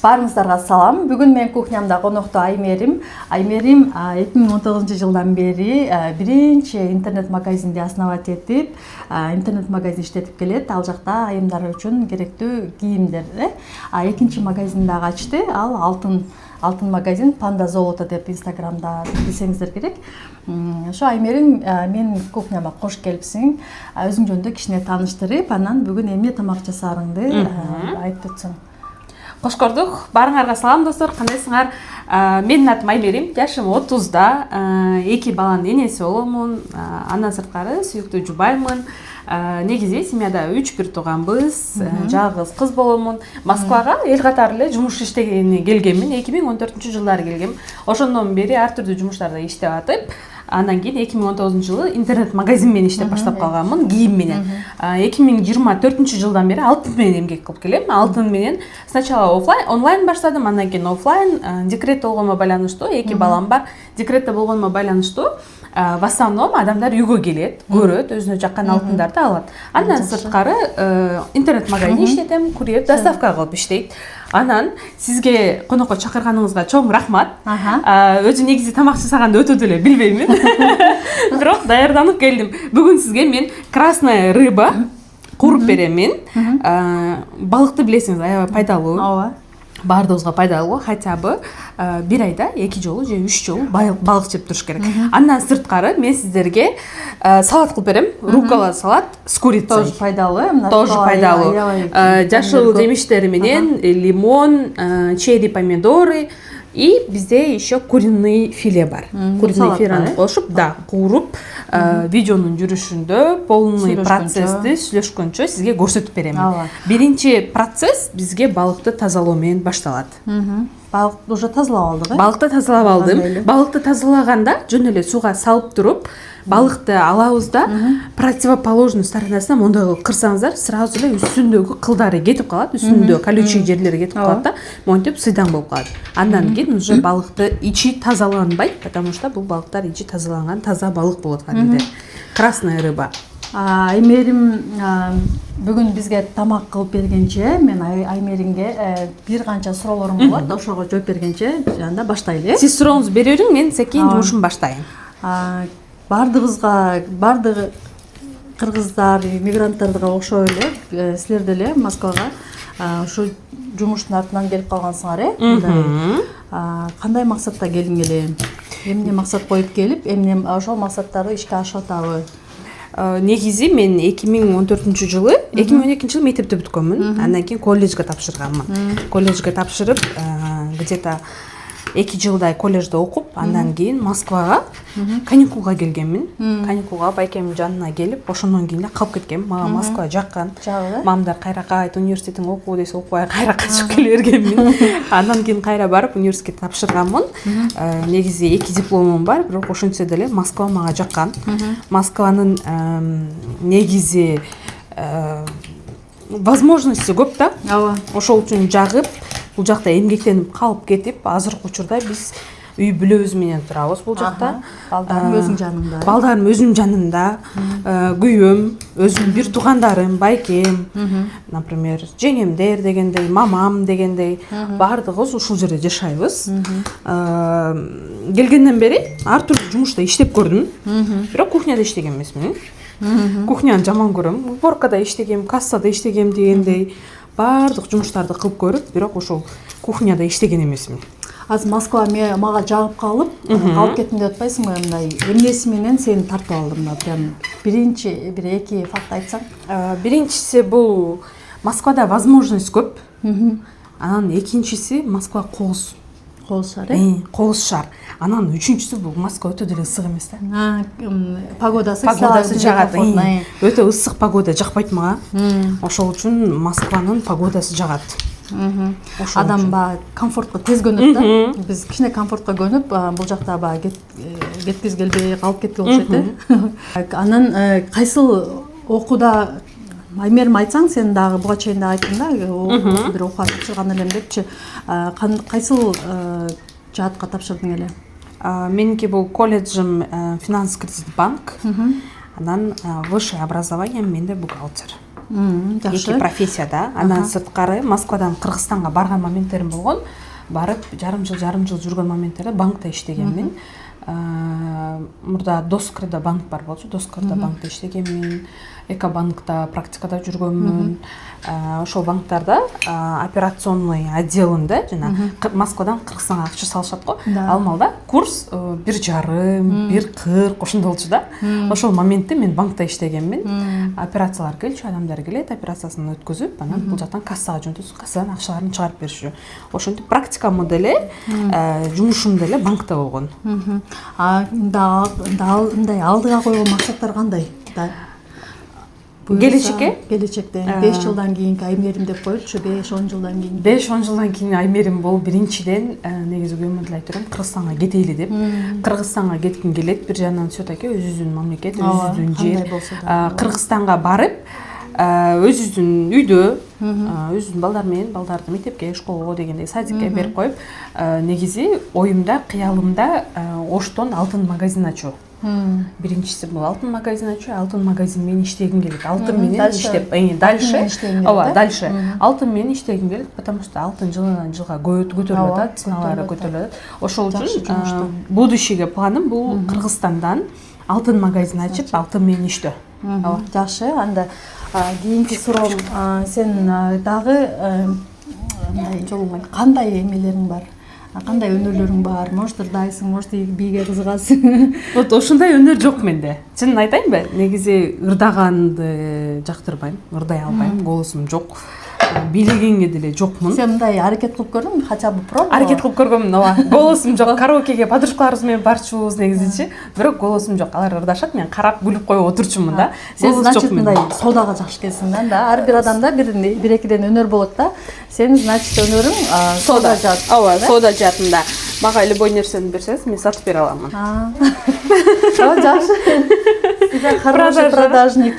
Баарыңыздарга салам. Бүгүн мен кухнямда конокто Аймерим. Аймерим 2019 жылдан бери биринчи интернет магазинди основать етип, интернет магазин иштетип келет. Ал жакта айымдар үчүн керектүү кийимдер. Экинчи магазин дагы ачты. Ал алтын магазин Панда Золото деп Инстаграмда билсеңиздер керек. Ошо Аймерим мен кухняма кош келипсиң. Өзүң жөнүндө кичине тааныштырып, анан бүгүн эмне тамак жасаарыңды айтып өтсөң. Кош көрдүк. Баарыңарга салам достор. Кандайсыңар? Менин атым Аймерим. Жашым 30да. 2 баланын энеси боломун. Андан сырткары сүйүктүү жубаймын. Негизи семьяда 3 бир тууганбыз. Жалгыз кыз боломун. Москвага эл катары эле жумуш иштегени келгенмин. 2014-жылдары келгем. Ошондон бери ар түрдүү жумуштарда иштеп атып, андан кийин 2019-жылы интернет магазин менен иштеп баштап калганмын, кийим менен. 2024-жылдан бери алтын менен эмгек кылып келем. Алтын менен сначала онлайн баштадым, андан кийин офлайн. Декретте болгонума байланыштуу, 2 балам бар. Декретте болгонума байланыштуу в основном адамдар үйгө келет, көрөт, өзүнө жаккан алтындарды алат. Андан сырткары интернет магазин иштетем, курьер, доставка кылып иштейт. Анан сизге конокко чакырганыңызга чоң рахмат. Өзү негизи тамак жасаганды өтө деле билбеймин. Бирок даярданып келдим. Бүгүн сизге мен красная рыба куруп берем мен. Балыкты билесиңиз, аябай пайдалуу. Ооба. Баардыгыбызга пайдалуу, хотя бы 1 айда 2 жолу же 3 жолу балык жеп туруш керек. Андан сырткары мен сиздерге салат кылып берем. Руккола салат с курицей. Тоже пайдалуу. Тоже пайдалуу. Жашыл жемиштери менен лимон, черри помидоры и бизде еще куриный филе бар. Куриный филени кошуп, да, кууруп, видеонун жүрүшүндө полный процессти сүйлөшкөнчө сизге көрсөтүп берем. Биринчи процесс бизге балыкты тазалоо менен башталат. Балыкты уже тазалап алдык, Балыкты тазалап алдым. Балыкты тазалаганда жөн эле сууга салып туруп, балыкты алабыз да, противоположный сторонасына мондай кылып кырсаңыздар, сразу эле үстүндөгү кылдары кетип калат, үстүндө колючий жерлери кетип калат да, монтип сыйдан болуп калат. Андан кийин уже балыкты ичи тазаланбайт, потому что бул балыктар ичи тазаланган таза балык болот кадимде. Красная рыба. Аймерим бүгүн бизге тамак кылып бергенче, мен Аймеримге бир канча суроолорум болот. Ошого жооп бергенче жанда баштайлы. Сиз сурооңузду бере бериң, мен секин жумушумду баштайын. Бардыгы кыргыздар, мигранттарга окшой эле, силер деле Москвага ушу жумуштун артынан келип калгансыңар, кандай максатта келиң эле? Эмне максат коюп келип, эмне ошол максаттарды ишке ашып атабы? Негизи мен 2014-жылы, 2012-жылы мектепти бүткөнмүн. Андан кийин колледжге тапшырганмын. Колледжге тапшырып, где-то 2 жылдай колледжде окуп, андан кийин Москвага каникулга келгенмин. Каникулга байкемдин жанына келип, ошондон кийин эле калып кеткем. Мага Москва жаккан. Мамдар кайра кайт, университетиң окуу десе окубай кайра качып келе бергенмин. Андан кийин кайра барып университетке тапшырганмын. Негизи 2 дипломум бар, бирок ошентсе деле Москва мага жаккан. Москванын негизи возможности көп да. Ошол үчүн жагып, бул жакта эмгектенип калып кетип, азыркы учурда биз үй бүлөбүз менен турабыз бул жакта. Балдарым өзүнүн жанында. Балдарым өзүнүн жанында. Күйөөм, өзүмдүн бир туугандарым, байкем, например, жеңемдер дегендей, мамам дегендей, баардыгыбыз ушул жерде жашайбыз. Келгенден бери ар түрдүү жумушта иштеп көрдүм. Бирок кухняда иштеген эмесмин. Кухняны жаман көрөм. Уборкада иштегем, кассада иштегем дегендей, баардык жумуштарды кылып көрүп, бирок ошол кухняда иштеген эмесмин. Азыр Москва мага жагып калып кеттим деп атпайсыңбы? Мындай эмнеси менен сени тартып алдым да? Прям биринчи бир 2 факт айтсаң. Биринчиси бул Москвада возможность көп. Анан экинчиси Москва кооз. Кооз шаар, Кооз шаар. Анан үчүнчүсү бул Москва өтө деле ысык эмес да. Погодасы жагат. Өтө ысык погода жакпайт мага. Ошол үчүн Москванын погодасы жагат. Адам комфортко тез көнөт да. Биз кичине комфортко көнүп, бул жакта кетпиз келбей калып кетти болчу. Анан кайсыл окууда Аймерим айтсаң, сен дагы буга чейин да айттың да, бир окууга тапшырган элем депчи. Кайсыл жаатка тапшырдың эле? Меники бул колледжим финанс кредит банк. Анан высшее образование менде бухгалтер. Жакшы. Эки профессияда. Андан сырткары Москвадан Кыргызстанга барган моменттерим болгон. Барып жарым жыл жүргөн моменттерде банкта иштегенмин. Мурда Доскрда банк бар болчу. Доскрда банкта иштегенмин. Экобанкта практикада жүргөнмүн. Ошол банктарда операционный отделинде жана Москвадан Кыргызстанга акча салышат го. Ал малда курс 1,5, 1,40 ошондой болчу да. Ошол моментте мен банкта иштегенмин. Операциялар келчү, адамдар келет, операциясын өткөзүп, анан бул жактан кассага жөнөтөсүң, кассадан акчаларын чыгарып беришүү. Ошентип практикам деле, жумушум деле банкта болгон. Мындай алдыга койгон максаттар кандай? Келечекте 5 жылдан кийинки аймерим деп коелучу, 5-10 жылдан кийин. 5-10 жылдан кийин аймерим бул биринчиден негизи көмүлүп айтырам, Кыргызстанга кетейли деп. Кыргызстанга кетким келет. Бир жагынан все-таки өзүбүздүн мамлекет, өзүбүздүн жер. Кыргызстанга барып, өзүбүздүн үйдө, өзүбүздүн балдар менен балдарды мектепке, школго дегендей садикке берип коюп, негизи оюмда, кыялымда Оштон алтын магазин ачуу. Биринчиси бул алтын магазин ачуу, алтын магазин менен иштегим келет. Алтын менен иштеп, дальше, дальше алтын менен иштегим келет, потому что алтын жылдан жылга көтөрүлүп атат, ценалары көтөрүлүп атат. Ошол үчүн будущийге планым бул Кыргызстандан алтын магазин ачып, алтын менен иштөө. Жакшы, анда кийинки суроом, сен дагы кандай эмелериң бар? Кандай өнөрлөрүң бар? Может, ырдайсың, может, бийге кызыгасың. Вот ошондой өнөр жок менде. Чынын айтайынбы? Негизи ырдаганды жактырбайм, ырдай албайм, голосум жок. Бийлегенге деле жокмун. Сен мындай аракет кылып көрдүңбү? Хотя бы пробовала? Аракет кылып көргөмүн, ооба. Голосум жок. Караокеге подружкаларыбыз менен барчубуз негизичи, бирок голосум жок. Алар ырдашат, мен карап күлүп коюп отурчумун да. Сен значит мындай содага жакшы келсиң да. Ар бир адамда бир экиден өнөр болот да. Сен значит өнөрүң сода жат. Ооба, сода жатында. Мага любой нерсени берсеңиз, мен сатып бере аламын. Жакшы. Сиз хороший продажник.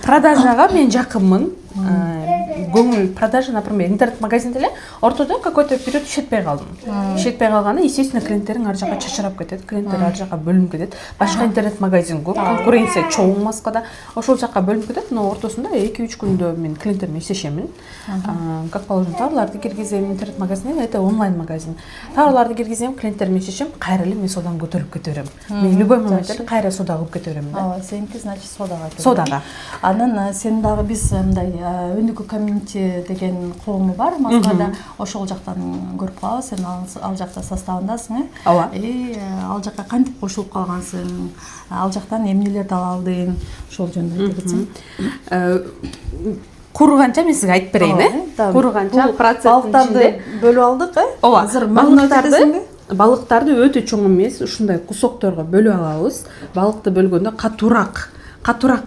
Продажага мен жакынмын. Көңүл продажа, например, интернет-магазинде эле ортодо какой-то период иштетпей калдым. Иштетпей калганда, естественно, клиенттериң ар жака чачырап кетет, клиенттер ар жака бөлүнүп кетет. Башка интернет-магазин көп, конкуренция чоң Москвада. Ошол жака бөлүнүп кетет, но ортосунда 2-3 күндө мен клиенттериме иштешемин. Как положено, товарларды киргизем, интернет-магазин, это онлайн-магазин. Товарларды киргизем, клиенттериме иштешем, кайра эле мен содан көтөрүп кете берем. Мен любой моментте кайра сода кылып кете берем да. Ооба, сеники значит содага. Содага. Анан сен дагы биз мындай өнүгүү комьюнити деген коому бар Москвада. Ошол жактан көрүп калабыз, сен ал жакта составындасың, Ооба. Ал жакка кантип кошулуп калгансың? Ал жактан эмнелерди ала алдың? Ошол жөнүндө айтып кетсең. Куруганча мен сизге айтып берейин, Куруганча процесстин балыктарды бөлүп алдык, Ооба. Азыр балыктарды өтө чоң эмес, ушундай кусокторго бөлүп алабыз. Балыкты бөлгөндө катуураак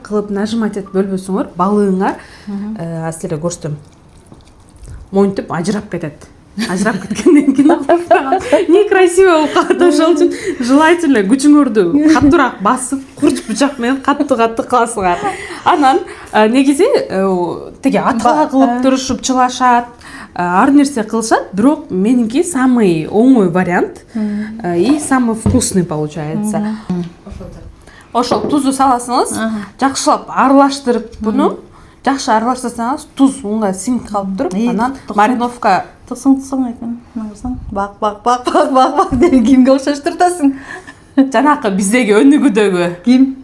кылып нажимать этип бөлбөсөңөр, балыгыңар силерге көрсөтөм. Монтип ажырап кетет. Ажырап кеткенден кийин некрасиво болуп калат. Ошол үчүн желательно күчүңөрдү катуураак басып, курч бычак менен катты кыласыңар. Анан негизи теге атка кылып турушуп чылашат, ар нерсе кылышат, бирок менинки самый оңой вариант и самый вкусный получается. Ошол тузду саласыңыз, жакшылап аралаштырып буну, жакшы аралаштырсаңыз, туз унга сиңип калып туруп, анан мариновка тыксың экен. Бак деп кимге окшоштуртасың? Жанакы биздеги өнүгүүдөгү. Ким?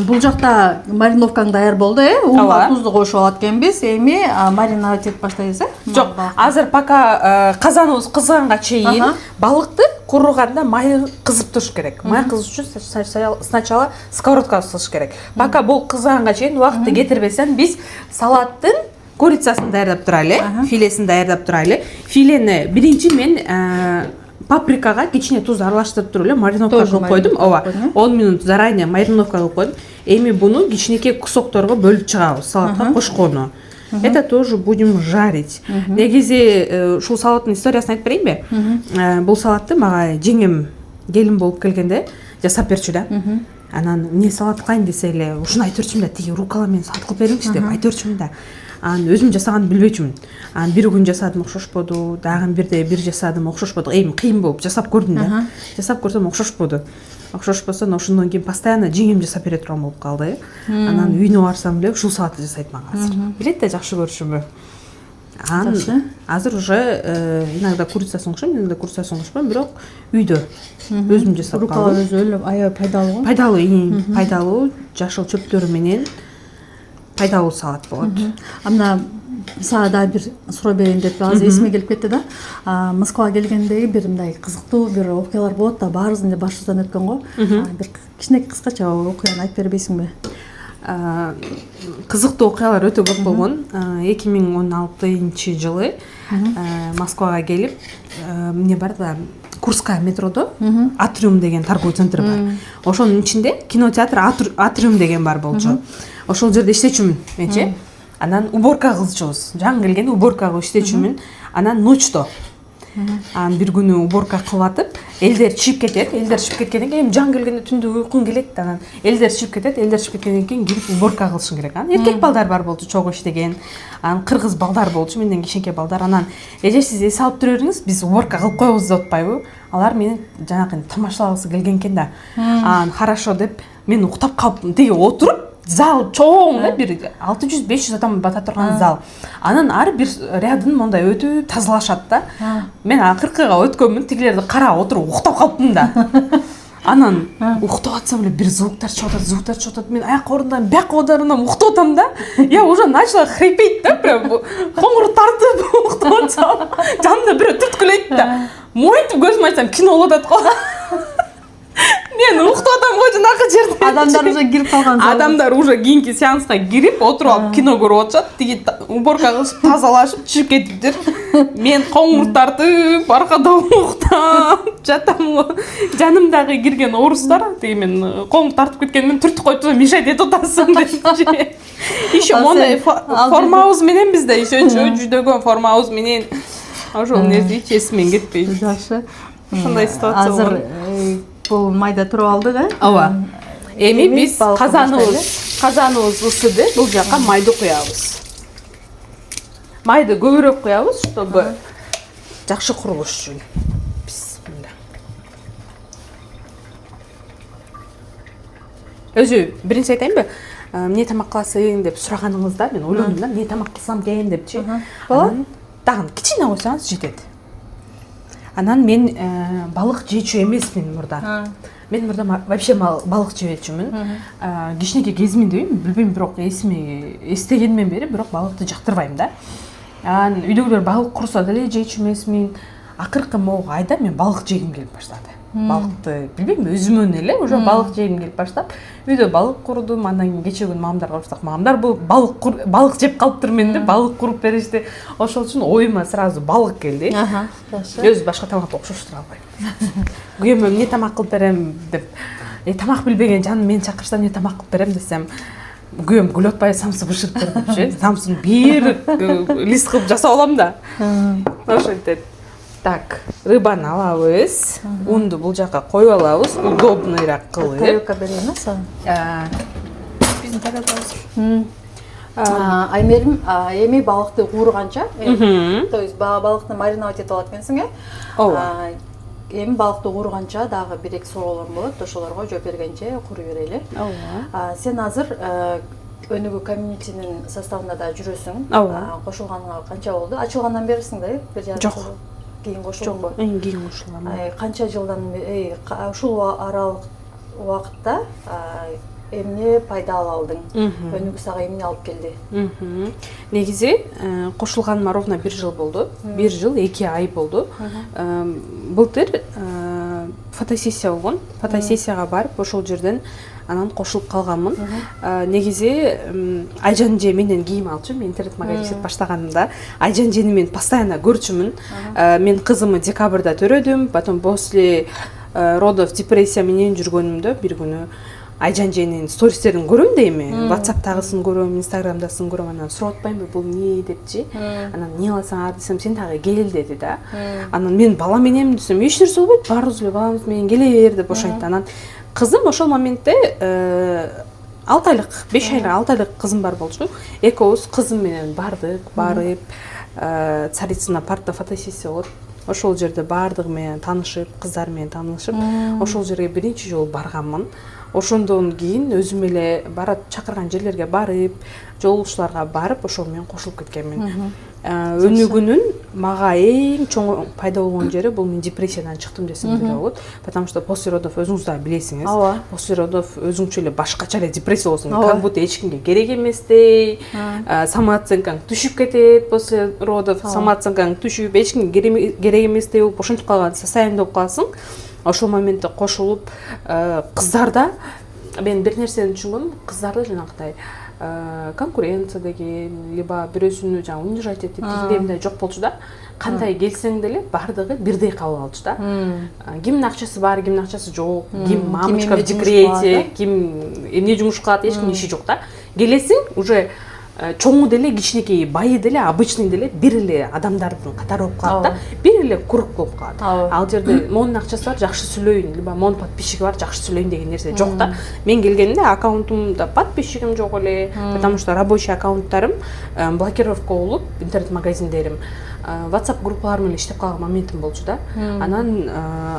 Бул жакта мариновкаң даяр болду, Унга тузду кошуп алат экенбиз. Эми маринад этип баштайбыз, Жок, азыр пока казаныбыз кызганга чейин балыкты куруганда май кызып туруш керек. Май кызыш үчүн сначала сковородкага салыш керек. Пока бул кызганга чейин убакытты кетирбесем, биз салаттын курицасын даярдап турайлы, филесин даярдап турайлы. Филени биринчи мен паприкага кичине туз аралаштырып туруп эле мариновка кылып койдум. Ооба, 10 минут заранее мариновка кылып койдум. Эми буну кичинекей кусокторго бөлүп чыгабыз, салатка кошкону. Это тоже будем жарить. Негизи ушул салаттын историясын айтып берейинби? Бул салатты мага жеңем келин болуп келгенде жасап берчү да. Анан эмне салат кылайын десе эле, ушуну айтып берчүмүн да, тиги руккола менен салат кылып бериңчи деп айтып берчүмүн да. анан өзүм жасаганды билбечүмүн. Анан бир күн жасадым, окшошподу, дагы бирде бир жасадым, окшошподу. Эми кыйын болуп жасап көрдүм да. Жасап көрсөм окшошподу. Окшошпосо ошондон кийин постоянно жеңем жасап бере турган болуп калды. Анан үйүнө барсам эле ушул салатты жасайт мага азыр. Билет да жакшы көрүшүмү. Азыр уже иногда курицасын кошом, иногда курицасын кошпойм, бирок үйдө өзүм жасап руккола калдым. өзү эле аябай пайдалуу го. Пайдалуу, жашыл чөптөрү менен пайдалуу салат болот. Мына сага дагы бир суроо берейин деп азыр эсиме келип кетти да. Москвага келгендеги бир мындай кызыктуу бир окуялар болот да, баарыбыздын эле башыбыздан өткөн го. Бир кичинекей кыскача окуяны айтып бербейсиңби? Кызыктуу окуялар өтө көп болгон. 2016-жылы Москвага келип, эмне бар да, Курская метродо Атриум деген торговый центр бар. Ошонун ичинде кинотеатр Атриум деген бар болчу. Ошол жерде иштечүмүн менчи. Анан уборка кылчубуз. Жаңы келгенде уборка кылып иштечүмүн. Анан ночто. Анан бир күнү уборка кылып атып, элдер чыгып кетет. Элдер чыгып кеткенден кийин жаңы келгенде түндө уйкун келет. Анан элдер чыгып кетет. Элдер чыгып кеткенден кийин кирип уборка кылышың керек. Анан эркек балдар бар болчу, чогуу иштеген. Анан кыргыз балдар болчу, менден кичинекей балдар. Анан эже сиз эс алып тура бериңиз, биз уборка кылып коебуз деп атпайбы? Алар мени жанакы тамашалагысы келген экен да. Анан хорошо деп мен уктап калыптым. Тиги отуруп зал чоң да, бир 600-500 адам бата турган зал. Анан ар бир рядын мондай өтүп тазалашат да. Мен акыркыга өткөнмүн, тигилерди карап отуруп уктап калыптым да. Анан уктап атсам эле бир звуктар чыгып атат. Мен аякка орундан бияка одарынам уктап атам да. Я уже начала хрипеть да, прям коңур тартып уктап атсам. Жанымда бирөө түрткүлөйт да. Мойтуп көзүмдү ачсам кино болуп атат го. Мен уктап атам го жанакы жерде. Адамдар уже кирип калган. Адамдар уже кийинки сеанска кирип отуруп алып кино көрүп атышат. Тиги уборка кылышып, тазалашып, чыгып кетиптир. Мен коңур тартып, аркада уктап жатам го. Жанымдагы кирген орустар, тиги мен коңур тартып кеткенмен түртүп коюп мешать этип атасың депчи. Еще мондай формабыз менен бизде еще жүдөгөн формабыз менен ошол нерсе эч эсимен кетпейт. Жакшы. Ушундай ситуация Азыр бул майда туруп алдык, Ооба. Эми биз казаныбыз ысыды, бул жака майды куябыз. Майды көбүрөөк куябыз, чтобы жакшы курулуш үчүн. Бисмилла. Өзү биринчи айтайынбы? Эмне тамак кыласың деп сураганыңызда мен ойлондум да, эмне тамак кылсам экен депчи. Анан дагы кичине койсоңуз жетет. Анан мен балык жечү эмесмин мурда. Мен мурда вообще балык жебечүмүн. Кичинекей кезимде билбейм, бирок эстегенден бери бирок балыкты жактырбайм да. Анан үйдөгүлөр балык курса деле жечү эмесмин. Акыркы могу айда мен балык жегим келип баштады. Балыкты билбейм, өзүмөн эле уже балык жегим келип баштап, үйдө балык курдум. Андан кийин кечээ күнү мамамдарга барсак, мамамдар бул балык жеп калыптырмын деп балык куруп беришти. Ошол үчүн оюма сразу балык келди. Өзү башка тамакты окшоштура албайм. Күйөөмө эмне тамак кылып берем деп, тамак билбеген жаным мени чакырса эмне тамак кылып берем десем, күйөөм күлүп атпай самсы бышырып бер депчи. Самсын бир лист кылып жасап алам да. Ошентет. Так, рыбаны алабыз. Унду бул жака коюп алабыз, удобныйраак кылып. Тарелка берейин сага. Биздин тарелкабыз. Аймерим эми балыкты куурганча, то есть балыкты мариновать этип алат экенсиң, Ооба. Эми балыкты куурганча дагы 1-2 суроолорум болот, ошолорго жооп бергенче куруй берели. Ооба. Сен азыр өнүгүү комьюнитинин составында да жүрөсүң. Кошулганыңа канча болду? Ачылгандан берисиң да, бир жыл. Жок. Кийин кошулган. Эң кийин кошулган. Канча жылдан ушул аралык убакытта эмне пайда ала алдың? Өнүгүү сага эмне алып келди? Негизи кошулганыма ровно 1 жыл болду. 1 жыл 2 ай болду. Былтыр фотосессия болгон. Фотосессияга барып, ошол жерден анан кошулуп калганмын. Негизи Айжан эже менден кийим алчу. Мен интернет магазин иштеп баштаганымда Айжан эжени мен постоянно көрчүмүн. Мен кызымды декабрда төрөдүм. Потом после родов депрессия менен жүргөнүмдө бир күнү Айжан эженин стористерин көрөм дейми. WhatsApp'тагысын көрөм, Instagram'дасын көрөм. Анан сурап атпаймынбы, бул эмне депчи. Анан эмне аласың десем, сен дагы кел деди да. Анан мен бала менен десем, эч нерсе болбойт, баарыбыз эле балабыз менен келе бер деп ошо айтты. Анан кызым ошол моментте 6 айлык 5 айлык 6 айлык кызым бар болчу. Экөөбүз кызым менен бардык, барып Царицына паркта фотосессия болот. Ошол жерде бардыгы менен таанышып, кыздар менен таанышып, ошол жерге биринчи жолу барганмын. Ошондон кийин өзүм эле барат чакырган жерлерге барып, жолугушууларга барып, ошол менен кошулуп кеткенмин. Өнүгүүнүн мага эң чоң пайда болгон жери бул мен депрессиядан чыктым десем деле болот. Потому что после родов өзүңүз да билесиңиз. После родов өзүңчө эле башкача эле депрессия болосуң. Как будто эч кимге керек эместей, самооценкаң түшүп кетет после родов, самооценкаң түшүп, эч кимге керек эместей болуп, ошентип калган состояние болуп каласың. Ошол моментте кошулуп, кыздарда мен бир нерсени түшүнгөм, кыздарды жанагыдай конкуренция деген, либо бирөөсүнү жаңа унижать этип дегендей мындай жок болчу да. Кандай келсең деле бардыгы бирдей кабыл алчу да. Кимдин акчасы бар, кимдин акчасы жок, ким мамочка в декрете, ким эмне жумуш кылат, эч кимдин иши жок да. Келесиң уже чоңу деле, кичинекейи, байы деле, обычный деле бир эле адамдардын катары болуп калат да. Бир эле круг болуп калат. Ал жерде монун акчасы бар, жакшы сүйлөйүн, либо монун подписчиги бар, жакшы сүйлөйүн деген нерсе жок да. Мен келгенде аккаунтумда подписчигим жок эле, потому что рабочий аккаунттарым блокировка болуп, интернет-магазиндерим, WhatsApp группалар менен иштеп калган моментим болчу да. Анан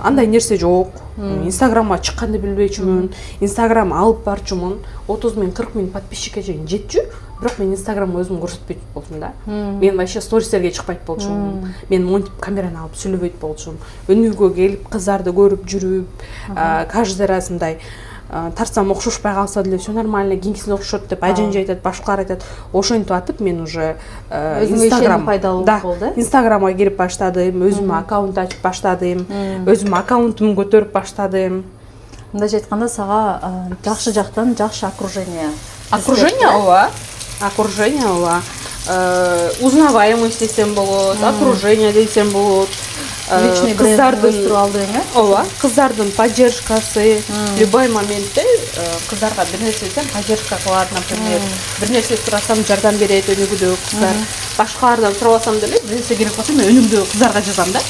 андай нерсе жок. Инстаграмга чыкканды билбейчүмүн. Инстаграм алып барчумун. 30 000, 40 000 подписчикке чейин жетчү. Бирок мен Инстаграмга өзүм көрсөтпөйт болчумун да. Мен вообще стористерге чыкпайт болчумун. Мен монтип камераны алып сүйлөбөйт болчумун. Өнүгүүгө келип кыздарды көрүп жүрүп, каждый раз мындай тарсам окшошпай калса деле все нормально, кийинкисине окшошот деп айжанжы айтат, башкалар айтат. Ошентип атып мен уже Инстаграм пайдалуу болду. Инстаграмга кирип баштадым, өзүмө аккаунт ачып баштадым, өзүм аккаунтумду көтөрүп баштадым. Мындайча айтканда сага жакшы жактан жакшы окружение. Окружение ооба. Узнаваемость десем болот, окружение десем болот. Кыздардын ооба, кыздардын поддержкасы, любой моментте кыздарга бир нерсе десем поддержка кылат, например, бир нерсе сурасам жардам берет өнүгүүдө кыздар. Башкалардан сурабасам деле бир нерсе керек болсо мен өнүгүүдө кыздарга жазам да.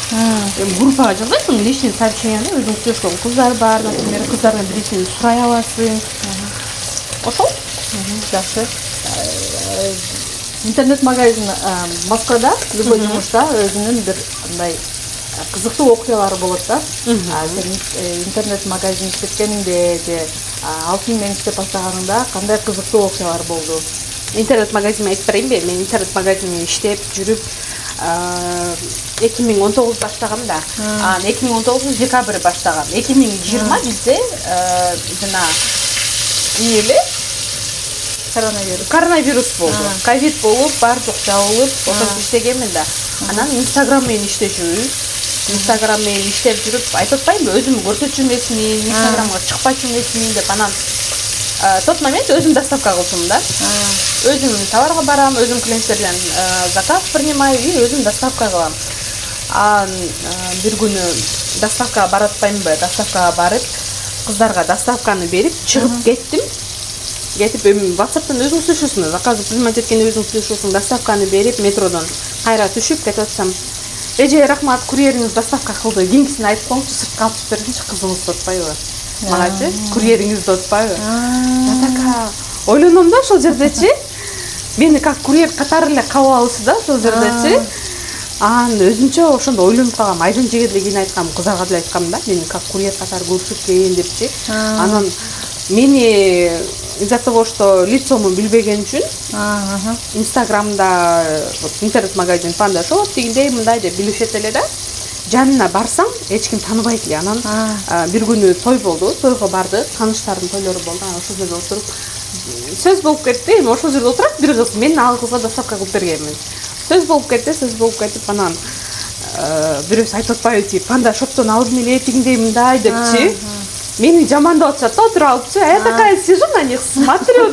Группага жазасың, личный сообщениеде өзүң сүйлөшкөн кыздар бар, например, кыздардан бир нерсени сурай аласың. Ошол жакшы. Интернет-магазин Москвада любой жумушта өзүнүн бир мындай кызыктуу окуялары болот да. Сен интернет-магазин иштеткениңде же алтын менен иштеп баштаганыңда кандай кызыктуу окуялар болду? Интернет-магазинди айтып берейинби? Мен интернет-магазинде иштеп жүрүп 2019 баштагам да. 2019 декабрь баштагам. 2020 бизде жана эле коронавирус болду. Ковид болуп, бардык жабылып, ошентип иштегенмин да. Анан Инстаграм менен иштешүбүз. Инстаграм менен иштеп жүрүп, айтып атпаймынбы, өзүмдү көрсөтчү эмесмин, Инстаграмга чыкпайчу эмесмин деп анан тот момент өзүм доставка кылчумун да. Өзүм товарга барам, өзүм клиенттерден заказ принимаю и өзүм доставка кылам. Бир күнү доставкага барып атпаймынбы, доставкага барып, кыздарга доставканы берип, чыгып кеттим. Кетип WhatsApp'тан өзүң сүйлөшөсүң, заказды принимать эткенде өзүң сүйлөшөсүң, доставканы берип, метродон кайра түшүп кетип атсам, эже рахмат, курьериңиз доставка кылды, кийинкисин айтып коңчу, сыртка алып берсинчи, кызыңыз деп атпайбы? Магачы, курьериңиз деп атпайбы? Я такая ойлоном да ошол жердечи. Мени как курьер катары эле кабыл алышты да ошол жердечи. Өзүнчө ошондо ойлонуп калгам, айжан жеге деле кийин айткам, кыздарга деле айткам да, мени как курьер катары көрүшөт депчи. Анан мени из-за того, что лицому билбеген үчүн Инстаграмда интернет-магазин Panda Shop дегендей мындай деп билишет эле да. Жанына барсаң, эч ким тааныбайт эле. Анан бир күнү той болду, тойго бардык, тааныштардын тойлору болду. Ошол жерде отуруп сөз болуп кетти. Ошол жерде отурат бир кыз, мен ал кызга доставка кылып бергенмин. Сөз болуп кетип анан бирөөсү айтып атпайбы, Panda Shop'тон алдым эле дегендей мындай депчи. Мени жамандап атышат, отуруп алыпчы. Я такая сижу на них, смотрю.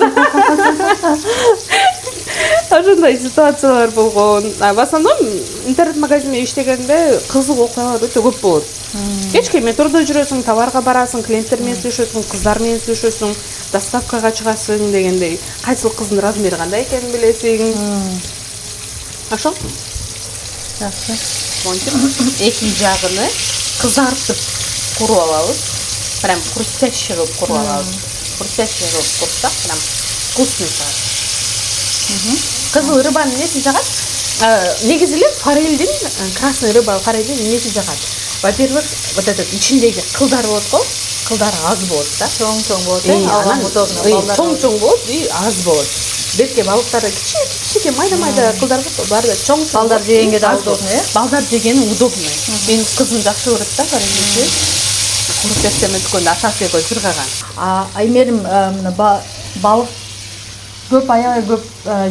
Ошондой ситуациялар болгон. В основном интернет-магазинде иштегенде кызык окуялар өтө көп болот. Кечке метродо жүрөсүң, товарга барасың, клиенттер менен сүйлөшөсүң, кыздар менен сүйлөшөсүң, доставкага чыгасың дегендей. Кайсыл кыздын размери кандай экенин билесиң. Ошол. Жакшы. Монтип эки жагыны кызартып куруп алабыз. Прям хрустящий кылып куруп алабыз. хрустящий кылып курсак прям вкусный чыгат. Кызыл рыбанын несин жагат? Негизи эле форельдин, красный рыба форельдин несин жагат? Во-первых, вот этот ичиндеги кылдар болот го, кылдар аз болот да. Чоң болот, алган удобно. Чоң болот и аз болот. Бетке балыктарда кичике майда кылдар болот, баары да чоң. Балдар жегенге да удобно, Балдар жегени удобно. Менин кызым жакшы көрөт да форельди. Куруп берсем өткөндө атасы экөө жыргаган. Аймерим балык көп аябай көп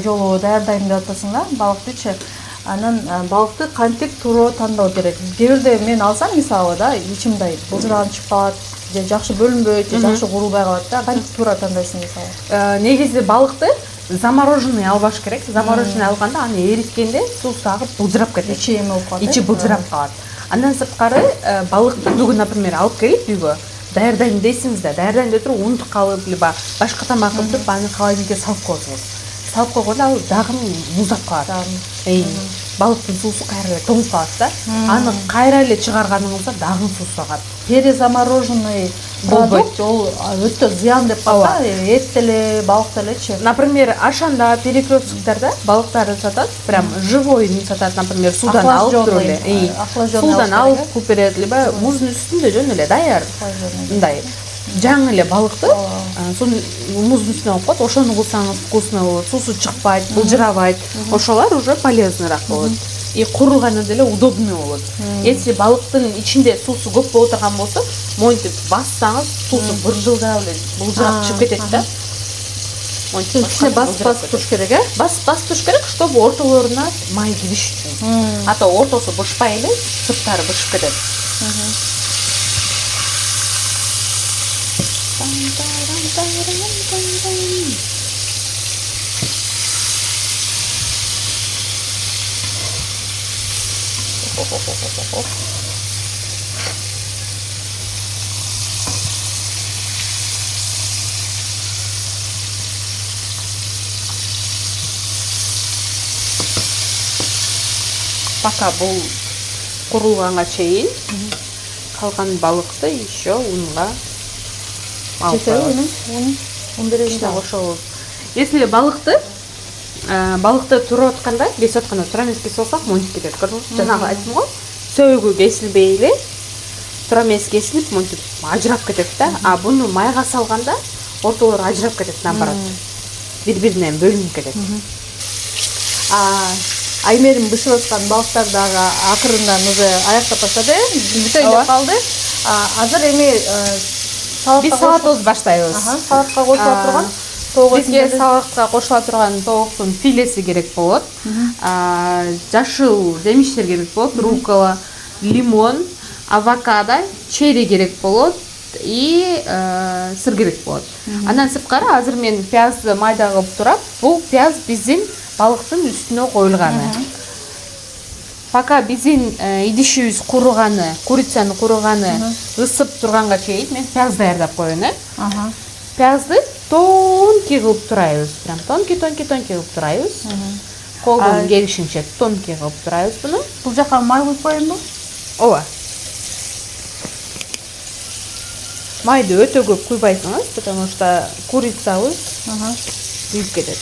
жолу даярдайм деп атасың да, балыктычы. Анан балыкты кантип туура тандоо керек. Кээ бирде мен алсам мисалы да, ичимдей былжыраган чыгып калат, же жакшы бөлүнбөйт, же жакшы курулбай калат да. Кантип туура тандайсың мисалы? Негизи балыкты замороженный албаш керек. Замороженный алганда аны эриткенде суусу агып былжырап кетет. Ичи эме болуп калат. Ичи былжырап калат. Андан сырткары балыкты бүгүн, например, алып келип үйгө даярдайм дейсиңиз да, даярдайм деп туруп унутуп калып, либо башка тамак кылып туруп аны холодильникке салып коесуңуз. Салып койгондо ал дагы муздап калат. Балыктын суусу кайра эле тоңуп калат да. Аны кайра эле чыгарганыңызда дагы суусу агат. Перезамороженный продукт ол өтө зыян деп коет. Эт деле, балык делечи. Например, Ашанда, перекресткарда балыктарды сатат, прям живойун сатат, например, судан алып туруп эле. Судан алып куп берет, либо муздун үстүндө жөн эле даяр. Мындай жаңы эле балыкты сону муздун үстүнө коюп коет, ошону кылсаңыз вкусно болот, суусу чыкпайт, былжырабайт. Ошолор уже полезныйраак болот. И курулганы деле удобный болот. Если балыктын ичинде суусу көп боло турган болсо, монтип бассаңыз, суусу быржылдап эле былжырап чыгып кетет да. Монтип Ичине басып туруш керек, басып туруш керек, чтобы ортолоруна май кириш үчүн. А то ортосу бышпай эле, сырттары бышып кетет. Пока бул курулганга чейин калган балыкты еще унга алып коебуз. Un беребиз. Кошобуз. Если балыкты туура атканда, кесип атканда туура эмес кесип алсак, монтип кетет. Көрдүңүзбү? Жанагы айттым го, сөөгү кесилбей эле туура эмес кесилип, монтип ажырап кетет да. А буну майга салганда ортолору ажырап кетет, наоборот. Бири-биринен бөлүнүп кетет. Аймерим бышып аткан балыктар дагы акырындан уже аяктап баштады. Бүтөйүн деп калды. Азыр эми биз салатыбызды баштайбыз. Салатка кошула турган бизге салатка кошула турган тооктун филеси керек болот. Жашыл жемиштер керек болот, руккола, лимон, авокадо, черри керек болот и сыр керек болот. Андан сырткары азыр мен пиязды майда кылып турам. Бул пияз биздин балыктын үстүнө коюлганы. Пока биздин идишибиз куруганы, курицаны куруганы ысып турганга чейин мен пияз даярдап коеюн. Пиязды тонкий кылып турайбыз. Прям тонкий кылып турайбыз. Колдон келишинче тонкий кылып турайбыз буну. Бул жака май куюп коеюнбу? Ооба. Майды өтө көп куйбайсыңыз, потому что курицабыз күйүп кетет.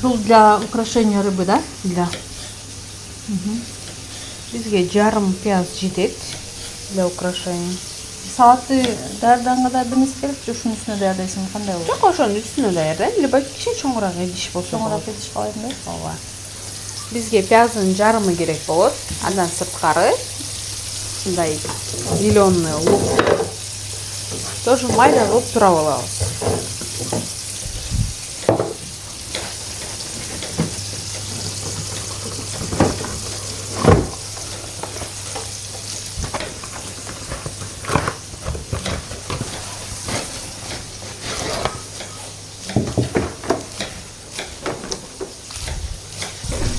Бул для украшения рыбы, да? Да. Бизге жарым пияз жетет для украшения. Салатты даярданганга бир нерсе керек, же ушунун үстүнө даярдайсың, кандай болот? Жок, ошонун үстүнө даярдайм, либо кичине чоңураак идиш болсо болот. Чоңураак идиш калайын да? Ооба. Бизге пияздын жарымы керек болот. Андан сырткары мындай зеленый лук тоже майда кылып турап алабыз.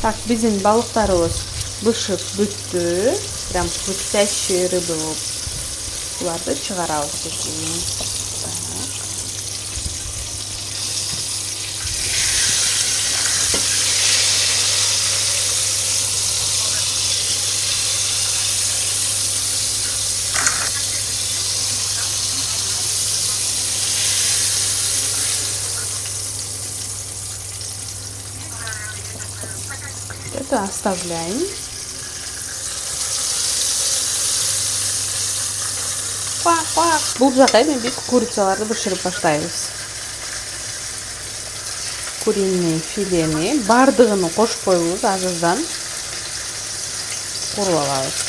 Так, биздин балыктарыбыз бышып бүттү. Прям хрустящие рыбы болуп. Буларды чыгарабыз кечинен. минуту оставляем. Бул жака эми биз курицаларды бышырып баштайбыз. Куриный филени бардыгын кошуп коебуз, азырдан куруп алабыз.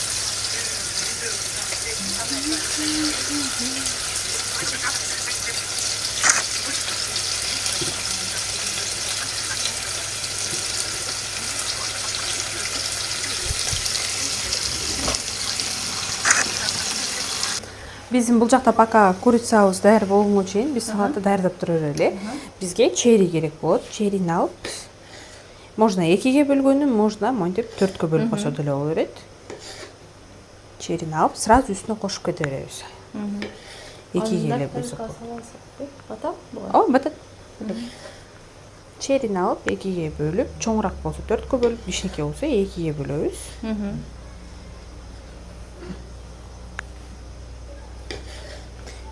Биздин бул жакта пока курицабыз даяр болгонго чейин биз салатты даярдап тура берели. Бизге черри керек болот. Черрини алып, можно 2ге бөлгөнү, можно монтип 4кө бөлүп койсо деле боло берет. Черрини алып, сразу үстүнө кошуп кете беребиз. 2ге эле бөлсөк болот. Батат? О, батат. Черрини алып, 2ге бөлүп, чоңураак болсо 4кө бөлүп, кичинекей болсо 2ге бөлөбүз.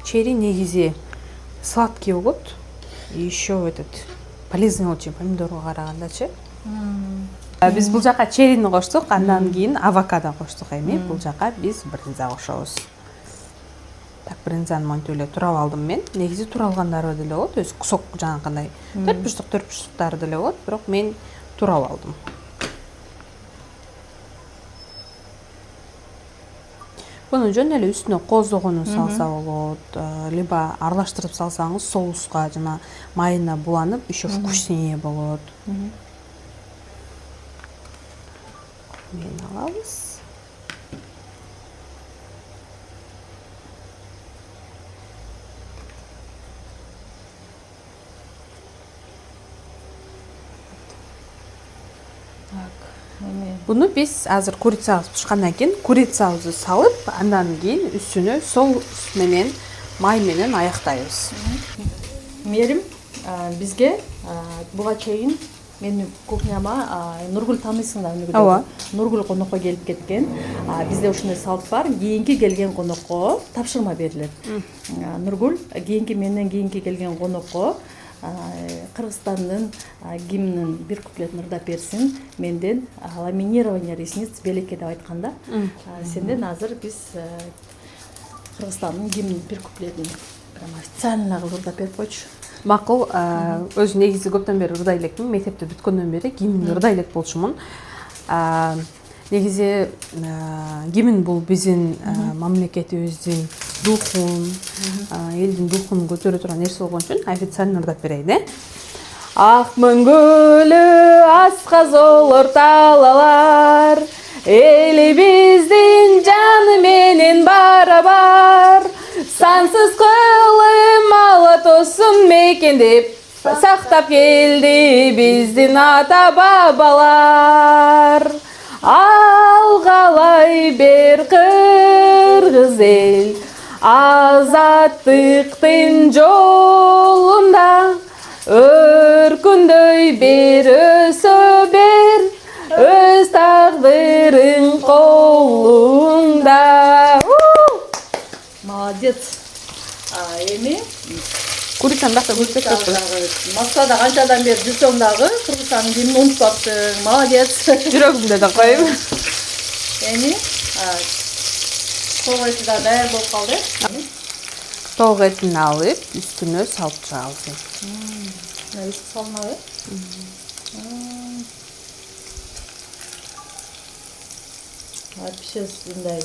Черри негизи сладкий болот. И еще этот полезный очень помидорго карагандачы. Биз бул жака черрини коштук, андан кийин авокадо коштук эми. Бул жака биз брынза кошобуз. Так, брынзаны монтип эле турап алдым мен. Негизи туралгандары деле болот, өзү кусок жанакындай 4 бурчтуктары деле болот, бирок мен турап алдым. Буну жөн эле үстүнө коздогону салса болот, либо аралаштырып салсаңыз соуска жана майына буланып, еще вкуснее болот. Мен алабыз. Буну биз азыр курицабыз пышкандан кийин курицабызды салып, андан кийин үстүнө соус менен, май менен аяктайбыз. Мээрим бизге буга чейин менин кухняма Нургул таанысыңдар өнүгүдө. Ооба. Нургул конокко келип кеткен. Бизде ушундай салт бар. Кийинки келген конокко тапшырма берилет. Нургул кийинки менден кийинки келген конокко Кыргызстандын гимнин бир куплетін ырдап берсин. Менден ламинирование ресниц белекке деп айтканда. Сенден азыр биз Кыргызстандын гимнин бир куплетін прям официально кылып ырдап берип койчу. Макул, өзү негизи көптөн бери ырдай элекмин. Мектепте бүткөндөн бери гимн ырдай элек болчумун. Негизи гимн бул биздин мамлекетибиздин духун, элдин духун көтөрө турган нерсе болгон үчүн официально ырдап берейин. Ак мөңгүлү асказолор талалар, элибиздин жаны менен барабар, сансыз кылым ала тосун мекендеп, сактап келди биздин ата бабалар. Алгалай бер кыргыз эл, азаттыктын жолунда, өркүндөй бер өсө бер, өз тагдырың колуңда. Молодец. Эми Курицаны дагы көрсөтөк. Москвада канчадан бери жүрсөң дагы Кыргызстандын гимнин унутпаптың. Молодец. Жүрөгүмдө да коем. Эми тоок эти да даяр болуп калды. Тоок этин алып, үстүнө салып чыгабыз. Үстү салынабы? Вообще мындай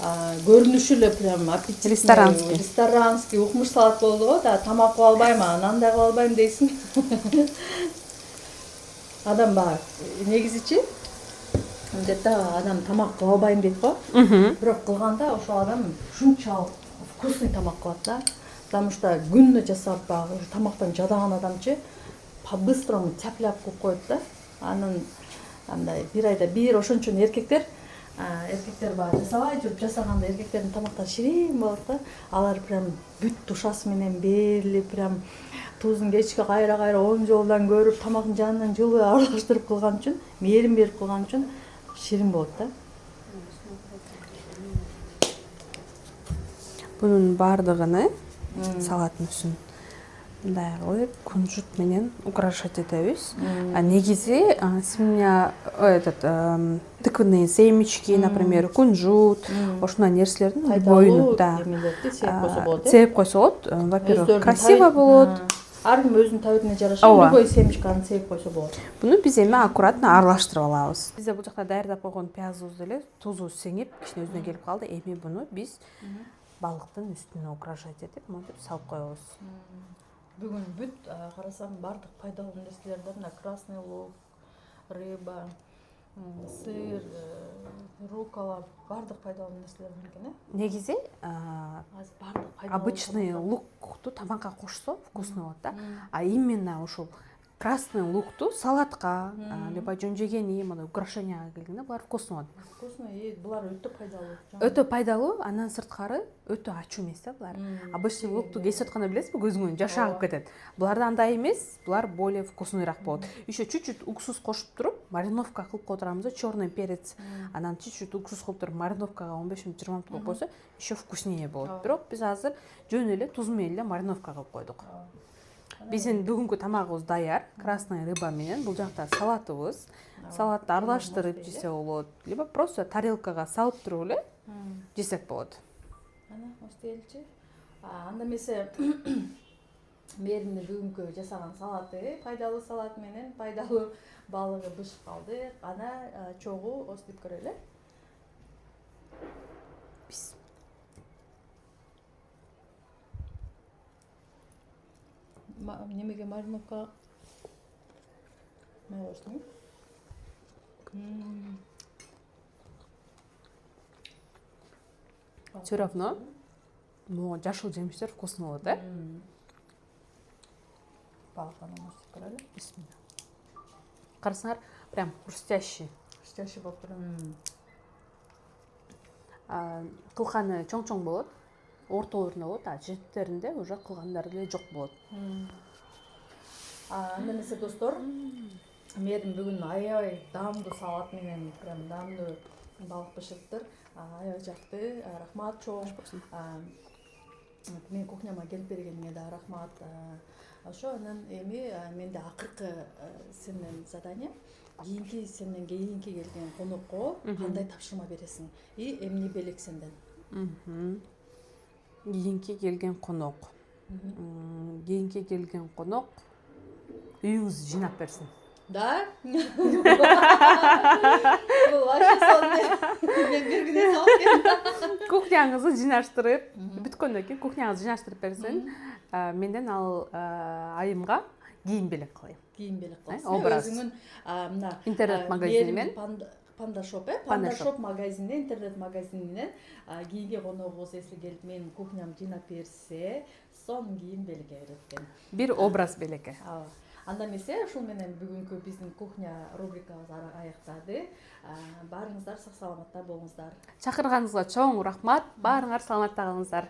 көрүнүшү эле прям аппетитный, ресторанский укмуш салат болду го, да тамак кылып албайм, анандай кылып албайм дейсиң. Адам бар. Негизичи мындай адам тамак кылып албайм дейт го. Бирок кылганда ошол адам ушунчалык вкусный тамак кылат да. Потому что күнүнө жасап багы тамактан жадаган адамчы по-быстрому тяп-ляп кылып коет да. Анын андай бир айда бир ошончон эркектер бар жасабай жүрүп жасаганда эркектердин тамактары ширин болот да. Алар прям бүт душасы менен берилип, прям тузун кечке кайра оң жолдан көрүп, тамактын жанынан жылуу аралаштырып кылган үчүн, мээрим берип кылган үчүн ширин болот да. Bunun bardığını salattın üstüne мындай кылып кунжут менен украшать этебиз. Негизи семья тыквенные семечки, например, кунжут, ошондой нерселердин боюну сээп койсо болот. Во-первых, красиво болот. Ар ким өзүнүн табитине жараша любой семечканы сээп койсо болот. Буну биз эми аккуратно аралаштырып алабыз. Бизде бул жакта даярдап койгон пиязыбызды эле тузу сеңип, кичине өзүнө келип калды. Эми буну биз балыктын үстүнө украшать этип, монтип салып коебуз. Бүгүн бүт карасам бардык пайдалуу нерселер да, мына красный лук, рыба, сыр, руккола, бардык пайдалуу нерселер бар экен, э? Негизи бардык пайдалуу. обычный лукту тамакка кошсо вкусно болот да. А именно ушул красный лукту салатка, либо жөн жегени, мына украшенияга келгенде булар вкусно болот. Вкусно, и булар өтө пайдалуу. Өтө пайдалуу, андан сырткары өтө ачуу эмес да булар. Обычный лукту кесип атканда билесизби, көзүңөн жаш агып кетет. Буларда андай эмес, булар более вкусныйраак болот. Еще чуть-чуть уксус кошуп туруп, мариновка кылып которамыз да, черный перец. Анан чуть-чуть уксус кылып туруп, мариновкага 15 мүнөт 20 мүнөт коюп койсо, еще вкуснее болот. Бирок биз азыр жөн эле туз менен эле мариновка кылып койдук. Биздин бүгүнкү тамагыбыз даяр. Красный рыба менен бул жакта салатыбыз. Салатты аралаштырып жесе болот, либо просто тарелкага салып туруп эле жесек болот. Ана остелчи. Анда эмесе Мээрімде бүгүнкү жасаган салаты, пайдалуу салат менен пайдалуу балыгы бышып калды. Ана чогуу остип көрөлү. Биз немеге мариновка коштуң? Всё равно могу жашыл жемиштер вкусно болот, э? Балыктан остип көрөлү. Бисмилла. Карасаңар, прям хрустящий. Хрустящий болуп турат. Кылганы чоң-чоң болот. Ортолорунда болот, а жеттеринде уже кылгандары эле жок болот. Анда эмесе достор, мээрим бүгүн аябай даамдуу салат менен прям даамдуу балык бышырыптыр. Аябай жакты. Рахмат чоң. Мен кухняма келип бергениңе да рахмат. Ошо анан эми менде акыркы сенден задание. Сенден кийинки келген конокко кандай тапшырма бересиң? И эмне белек сенден? Кийинки келген конок. Кийинки келген конок үйүңүздү жыйнап берсин. Да? Бул вообще сонун. Мен бир күнү салып келдим. Кухняңызды жыйнаштырып, бүткөндөн кийин кухняңызды жыйнаштырып берсин. Менден ал айымга кийим белек кылайын. Кийим белек кыласың. Образ. Өзүңүн мына интернет магазининен Panda Shop, Panda Shop магазининен, интернет магазининен кийинки коногубуз эсли келип менин кухням жыйнап берсе, сонун кийим белекке берет экен. Бир образ белекке. Анда эмесе, ушул менен бүгүнкү биздин кухня рубрикабыз аяктады. Баарыңыздар сак саламатта болуңуздар. Чакырганыңызга чоң рахмат. Баарыңар саламатта калыңыздар.